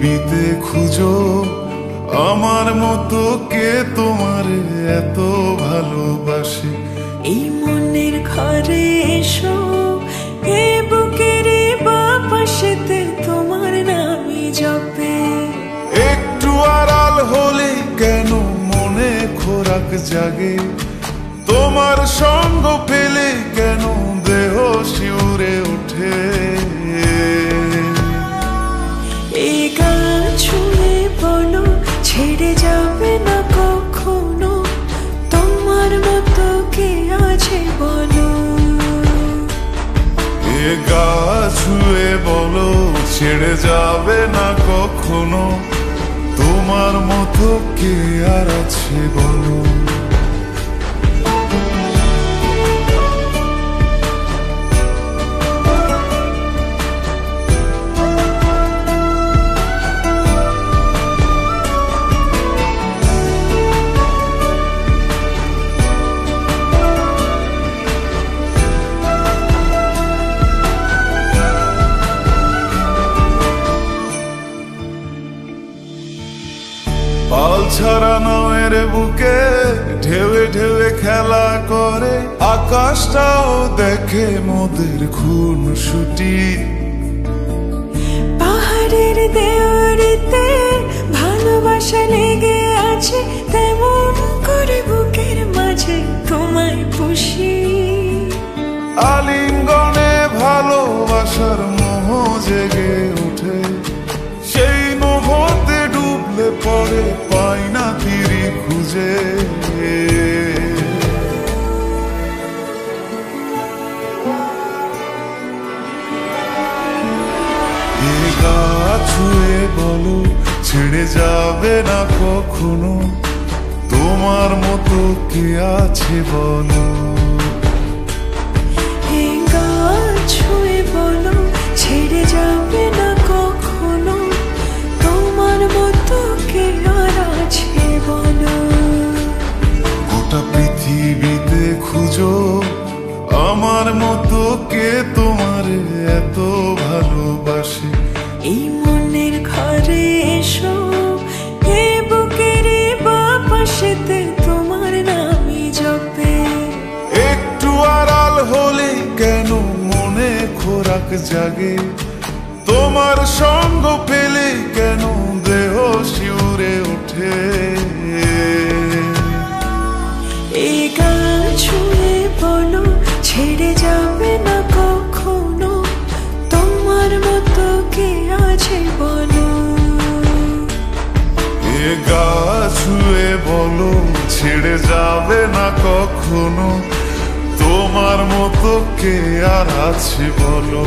পৃথিবীতে খুঁজো আমার মতো কে তোমার এত ভালোবাসে। এই মনের ঘরে এসো, এ বুকের বাপাশেতে তোমার নামই জপে। একটু আড়াল হলে কেন মনে খোরাক জাগে, তোমার সঙ্গ পেলে কেন দেহ শিউরে ওঠে। এই গান ছুঁয়ে বলো ছেড়ে যাবে না কখনো, তোমার মতো কে আছে বলো। এ গা ছুঁয়ে বলো ছেড়ে যাবে না কখনো, তোমার মতো কে আর আছে বলো। পাল ছাড়া নামের বুকে ঢেউে ঢেউে খেলা করে, আকাশটাও দেখে মোদের খুনসুটি। পাহাড়ের দেওয়ারিতে ভালোবাসা লেগে আছে, তেমন করে বুকের মাঝে তোমায় পুষি। আলিঙ্গনে ভালোবাসার মোহ জেগে ওঠে, সেই মোহতে ডুবলে পরে পাই না তীরে খুঁজে। এ গা ছুঁয়ে বলো ছেড়ে যাবে না কখনো, তোমার মতো কে আছে বলো। এই গান ছুঁয়ে বলো ছেড়ে যাবে না কখনো, তোমার মতো কে আর আছে বলো। গোটা পৃথিবীতে খুঁজো আমার মতো কে তোমার এত ভালোবাসে। এই মনের ঘরে এসো, এ বুকের বাপাশেতে তোমার নামই জপে। একটু আড়াল হলে কেন মনে খোরাক জাগে, তোমার সঙ্গ পেলে কেন দেহ শিউরে ওঠে। এই গান ছুঁয়ে বলো ছেড়ে যাবে না কখনো, তোমার মতো কে আছে বলো। এ গা ছুঁয়ে বলো ছেড়ে যাবে না কখনো, তোমার মতো কে আর আছে বলো।